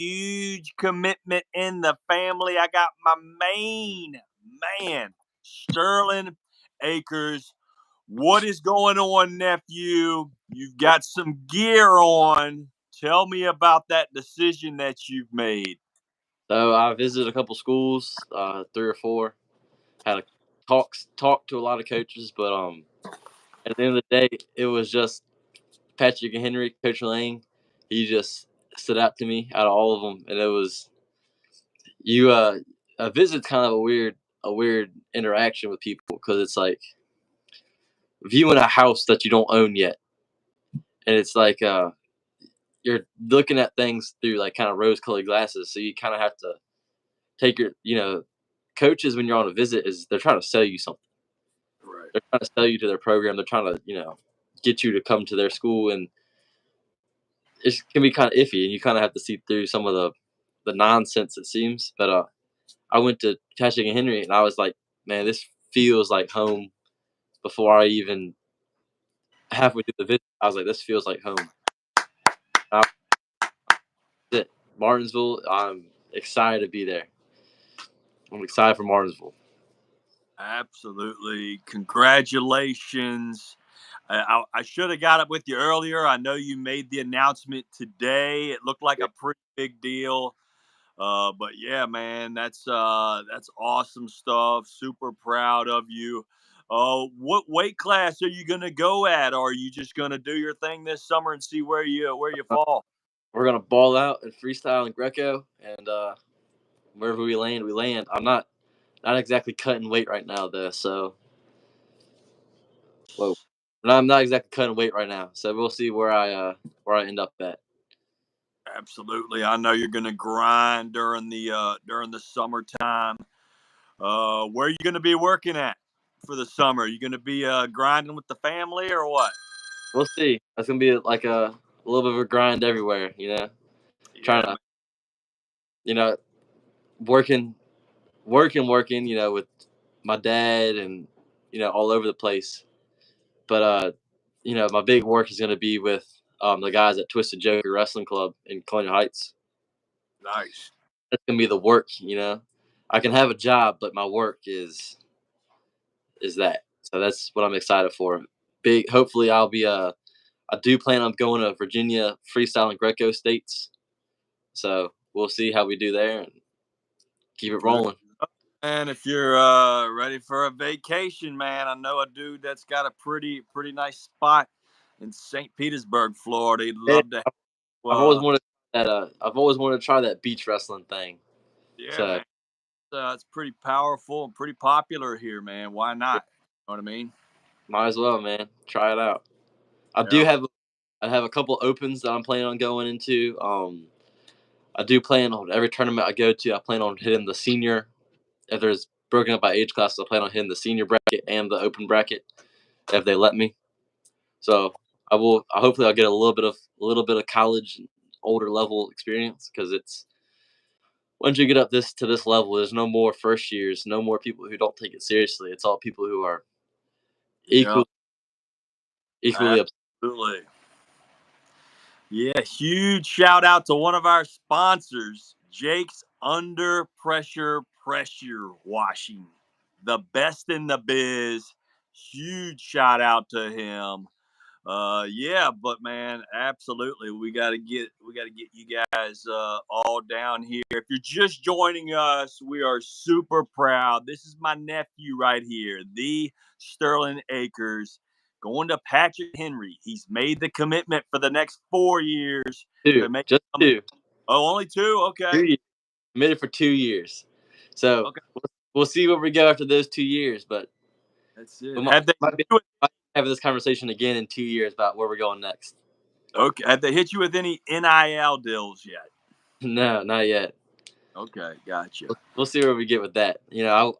huge commitment in the family. I got my main man, Sterling Akers. What is going on, nephew? You've got some gear on. Tell me about that decision that you've made. So I visited a couple schools, 3 or 4. Had a talk to a lot of coaches, but at the end of the day, it was just Patrick and Henry, Coach Lang. He just stood out to me out of all of them, and it was you. A visit's kind of a weird interaction with people because it's like viewing a house that you don't own yet, and it's like you're looking at things through like kind of rose-colored glasses. So you kind of have to take your coaches when you're on a visit is they're trying to sell you something. Right. They're trying to sell you to their program. They're trying to get you to come to their school, and it can be kind of iffy, and you kind of have to see through some of the nonsense it seems. But I went to Patrick and Henry, and I was like, man, this feels like home. Before I even halfway through the visit, I was like, this feels like home. I, Martinsville, I'm excited to be there. I'm excited for Martinsville. Absolutely. Congratulations. I should have got up with you earlier. I know you made the announcement today. It looked like a pretty big deal. But yeah, man, that's awesome stuff. Super proud of you. What weight class are you gonna go at? Or are you just gonna do your thing this summer and see where you fall? We're gonna ball out in freestyle and Greco, and wherever we land, we land. I'm not exactly cutting weight right now, though. So, whoa, no, I'm not exactly cutting weight right now. So we'll see where I end up at. Absolutely. I know you're gonna grind during the summertime. Where are you gonna be working at for the summer? Are you gonna be grinding with the family or what? We'll see. It's gonna be like a little bit of a grind everywhere. Trying Yeah, to you know working, working. With my dad and all over the place. But my big work is gonna be with the guys at Twisted Joker Wrestling Club in Colonial Heights. nice. That's gonna be the work. I can have a job, but my work is that. So that's what I'm excited for. Big. Hopefully, I'll be. I do plan on going to Virginia freestyle and Greco states. So we'll see how we do there and keep it Good. rolling. And if you're ready for a vacation, man, I know a dude that's got a pretty nice spot in St. Petersburg, Florida. He'd Yeah, love to. I've always Uh, wanted that. I've always wanted to try that beach wrestling thing. yeah, So man, it's pretty powerful and pretty popular here, man. Why not? You know what I mean? might as well, man. Try it out. I do Yep. have. I have a couple opens that I'm planning on going into. I do plan on every tournament I go to. I plan on hitting the senior. If there's broken up by age class, I plan on hitting the senior bracket and the open bracket if they let me. So I will. Hopefully, I'll get a little bit of college, older level experience because it's once you get up to this level, there's no more first years, no more people who don't take it seriously. It's all people who are Yep. equal, equally upset. Absolutely. Yeah, huge shout out to one of our sponsors, Jake's Under Pressure Washing, the best in the biz. Huge shout out to him. Yeah, but man, absolutely, we got to get you guys all down here. If you're just joining us, we are super proud. This is my nephew right here, the Sterling Akers, going to Patrick Henry. He's made the commitment for the next 4 years Two, to make. just two, Oh, only two. Okay, 2 years, committed for 2 years. So okay, we'll see where we go after those 2 years. But that's it. we Have they might be having this conversation again in 2 years about where we're going next. okay? Have they hit you with any NIL deals yet? No, not yet. Okay, gotcha. We'll see where we get with that.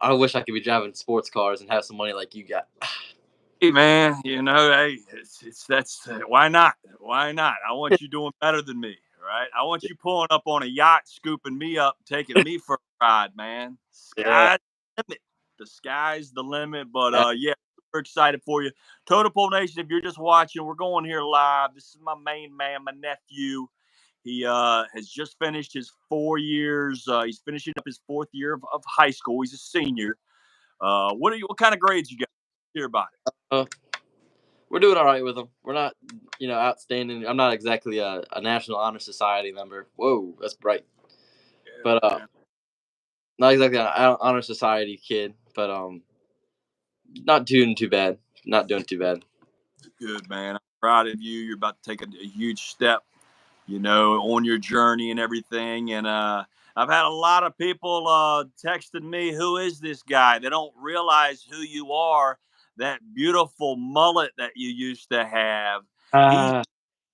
I wish I could be driving sports cars and have some money like you got. Hey man, hey, it's that's why not? Why not? I want you doing better than me, right? I want you pulling up on a yacht, scooping me up, taking me for a ride, man. Yeah. Sky's the limit. The sky's the limit. But yeah, super excited for you. Totem Pole Nation, if you're just watching, we're going here live. This is my main man, my nephew. He has just finished his 4 years. He's finishing up his fourth year of high school. He's a senior. What kind of grades you got? Hear about it. Uh, we're doing all right with them. We're not, outstanding. I'm not exactly a National Honor Society member. Whoa, that's bright. But Yeah, man. not exactly an honor society kid. But not doing too bad. Not doing too bad. Good, man. I'm proud of you. You're about to take a huge step, on your journey and everything. And I've had a lot of people texting me, who is this guy? They don't realize who you are. That beautiful mullet that you used to have. He's Ah,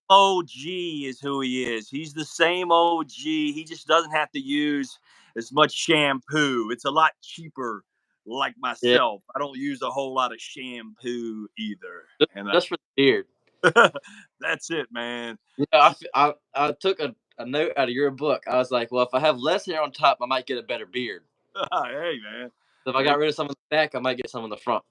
OG is who he is. He's the same OG. He just doesn't have to use as much shampoo. It's a lot cheaper, like yeah, myself. I don't use a whole lot of shampoo either. just, And just for the beard. that's it, man. I took a note out of your book. I was like, well, if I have less hair on top, I might get a better beard. Hey, man. So if I Hey, got rid of some in the back, I might get some in the front.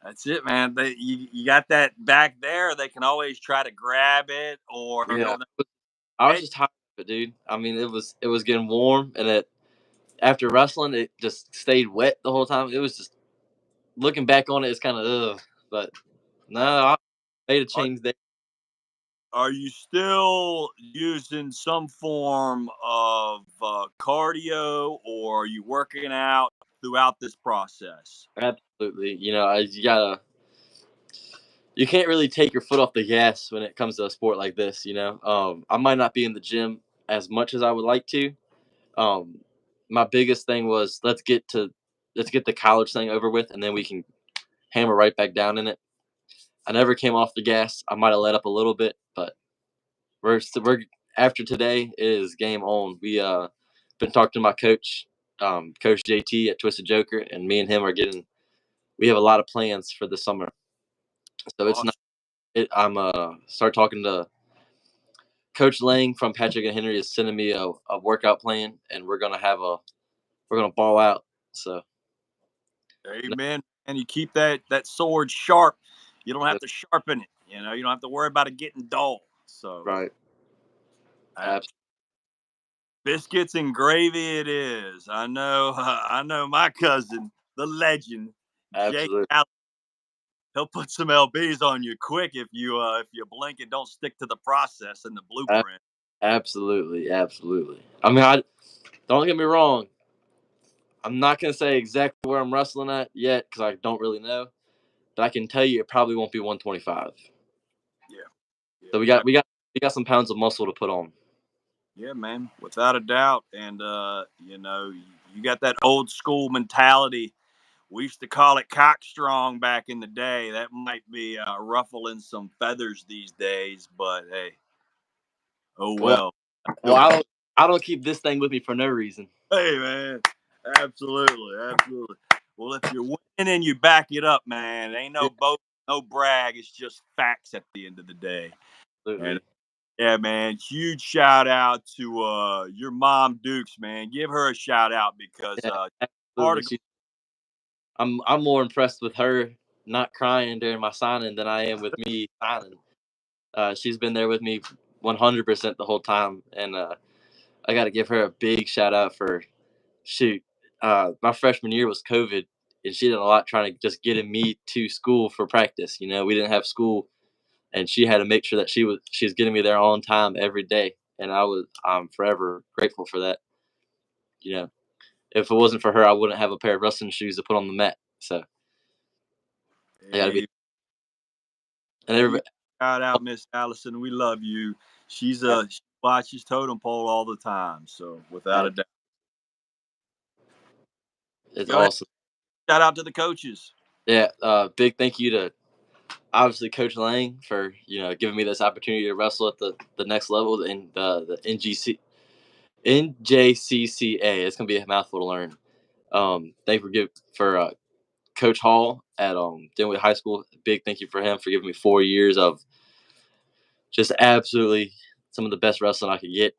that's it, man. You got that back there. They can always try to grab it, or Yeah, they'll. I was Hey, just tired of it, dude. I mean, it was getting warm, and after wrestling, it just stayed wet the whole time. It was just looking back on it, it's kind of ugh. But no, I made a are, change there. are you still using some form of cardio, or are you working out throughout this process? Absolutely, you can't really take your foot off the gas when it comes to a sport like this. I might not be in the gym as much as I would like to. Um, my biggest thing was let's get the college thing over with, and then we can hammer right back down in it. I never came off the gas. I might have let up a little bit, but we're after today is game on. We been talking to my coach, Coach JT at Twisted Joker, and me and him are getting. We have a lot of plans for the summer, so it's not. Awesome. I'm start talking to Coach Lang from Patrick and Henry is sending me a workout plan, and we're gonna ball out. So no, Amen. And you keep that sword sharp. You don't have yeah, to sharpen it. You don't have to worry about it getting dull. So, right, uh, absolutely, biscuits and gravy it is. I know. I know my cousin, the legend, Jake. absolutely, He'll put some lbs on you quick if you blink and don't stick to the process and the blueprint. absolutely, absolutely. I mean, I don't get me wrong. I'm not gonna say exactly where I'm wrestling at yet because I don't really know, but I can tell you it probably won't be 125. Yeah, yeah, So we yeah, got we got we got some pounds of muscle to put on. yeah, man, without a doubt. And you got that old school mentality. We used to call it cock strong back in the day. That might be ruffling some feathers these days, but hey, oh Well, well. well, I don't keep this thing with me for no reason. Hey, man, absolutely, absolutely. Well, if you're winning and you back it up, man, ain't Yeah, no boast, no brag. It's just facts at the end of the day. And absolutely. yeah, man, huge shout out to your mom, Dukes, man. Give her a shout out because Yeah, absolutely. article. I'm more impressed with her not crying during my signing than I am with me signing. She's been there with me 100% the whole time, and I got to give her a big shout out for shoot. My freshman year was COVID, and she did a lot trying to just getting me to school for practice. We didn't have school, and she had to make sure that she was getting me there on time every day, and I'm forever grateful for that. You know, if it wasn't for her, I wouldn't have a pair of wrestling shoes to put on the mat. So I got to be Hey, and huge everybody. shout out, Miss Allison. We love you. Yeah, She watches Totem Pole all the time. So without a doubt, it's go ahead. awesome. Shout out to the coaches. Yeah, big thank you to obviously Coach Lang for giving me this opportunity to wrestle at the next level in the NJCCA. It's gonna be a mouthful to learn. Thank you for Coach Hall at Dinwiddie High School. Big thank you for him for giving me 4 years of just absolutely some of the best wrestling I could get.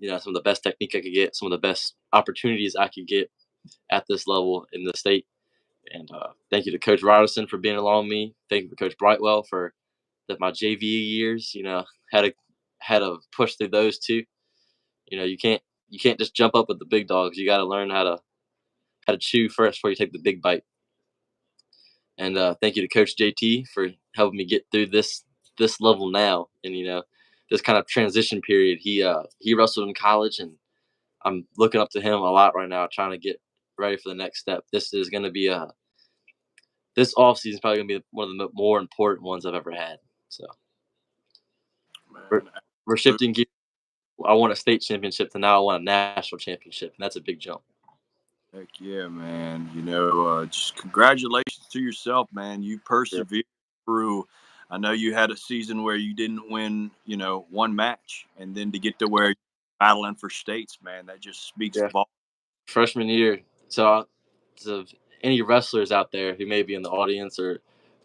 Some of the best technique I could get, some of the best opportunities I could get at this level in the state. And thank you to Coach Robertson for being along with me. Thank you to Coach Brightwell for my JV years. Had a had to push through those two. You can't just jump up with the big dogs. You got to learn how to chew first before you take the big bite. And thank you to Coach JT for helping me get through this level now, and this kind of transition period. He wrestled in college, and I'm looking up to him a lot right now, trying to get ready for the next step. This offseason is probably gonna be one of the more important ones I've ever had. So we're Man, we're shifting gears. I won a state championship to now I want a national championship, and that's a big jump. heck yeah, man. Just congratulations to yourself, man. You Sure. persevered through. I know you had a season where you didn't win, one match, and then to get to where you're battling for states, man, that just speaks Yeah. volumes. Freshman year. So any wrestlers out there who may be in the audience or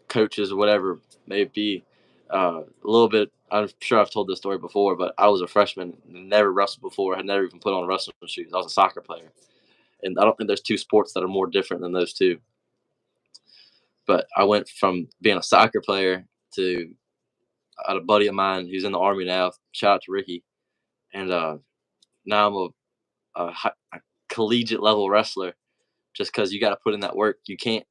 coaches or whatever may be, a little bit. I'm sure I've told this story before, but I was a freshman, never wrestled before, had never even put on wrestling shoes. I was a soccer player, and I don't think there's two sports that are more different than those two. But I went from being a soccer player to I had a buddy of mine who's in the army now. Shout out to Ricky, and now I'm a collegiate level wrestler. Just because you got to put in that work, you can't.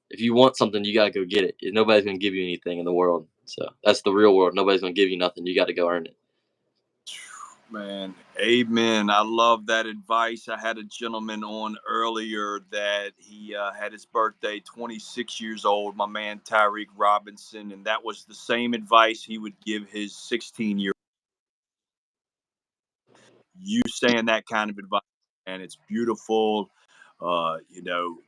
If you want something, you gotta go get it. Nobody's gonna give you anything in the world. So that's the real world. Nobody's gonna give you nothing. You got to go earn it. Man, amen. I love that advice. I had a gentleman on earlier that he had his birthday, 26 years old, my man Tyreek Robinson, and that was the same advice he would give his 16-year. You saying that kind of advice, and it's beautiful. Uh, you know,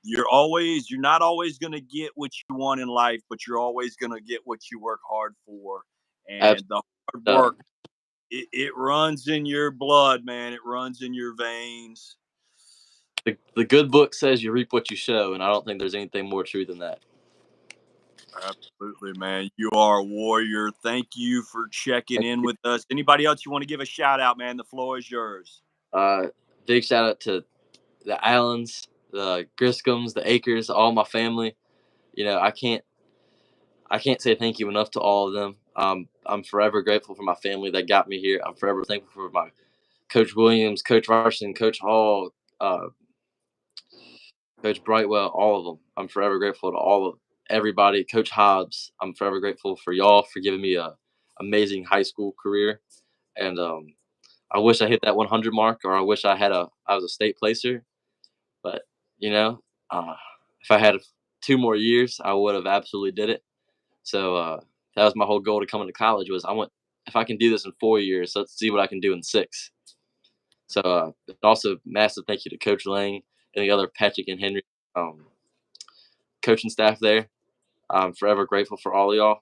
you're not always going to get what you want in life, but you're always going to get what you work hard for, and Absolutely. the hard work. It runs in your blood, man. It runs in your veins. The good book says you reap what you sow, and I don't think there's anything more true than that. Absolutely, man. You are a warrior. Thank you for checking in with us. Anybody else you want to give a shout out, man? The floor is yours. Uh, Big shout out to the Allens, the Griscoms, the Akers, all my family. I can't say thank you enough to all of them. I'm forever grateful for my family that got me here. I'm forever thankful for my Coach Williams, Coach Rushton, Coach Hall, uh, Coach Brightwell, all of them. I'm forever grateful to all of everybody. Coach Hobbs, I'm forever grateful for y'all for giving me a amazing high school career. And I wish I hit that 100 mark, or I wish I was a state placer. But you know, uh, if I had 2 more years, I would have absolutely did it. So that was my whole goal to come into college was I want if I can do this in 4 years, let's see what I can do in 6. So also massive thank you to Coach Lang and the other Patrick and Henry um, coaching staff there. I'm forever grateful for all of y'all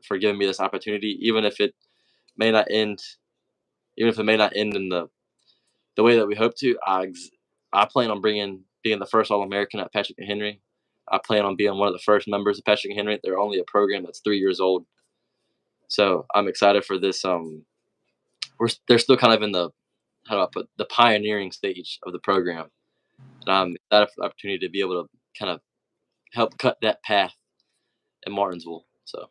for giving me this opportunity, may not end, even if it may not end in the way that we hope to. I plan on being the first All American at Patrick and Henry. I plan on being one of the first members of Patrick and Henry. They're only a program that's 3 years old, so I'm excited for this. They're still kind of in the how do I put the pioneering stage of the program, and I'm excited for the opportunity to be able to kind of help cut that path in Martinsville. So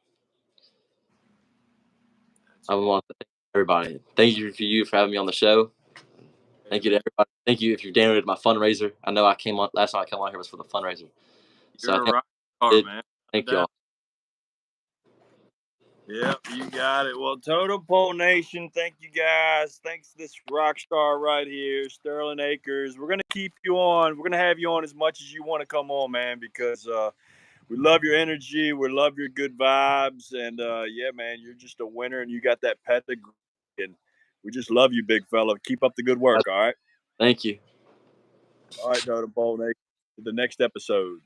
I want to thank everybody. Thank you for having me on the show. Thank you to Amen. everybody. Thank you if you downloaded my fundraiser. I know I came on last time I came on here was for the fundraiser. So I You're a think rock star, I did. man. No Thank doubt. y'all. Yep, you got it. Well, Totem Pole Nation, thank you guys. Thanks to this rock star right here, Sterling Akers. We're gonna keep you on. We're gonna have you on as much as you want to come on, man, because we love your energy. We love your good vibes, and yeah, man, you're just a winner, and you got that pedigree, and we just love you, big fella. Keep up the good work. All right, Thank you. all right, Totem Pole Nation. To the next episode.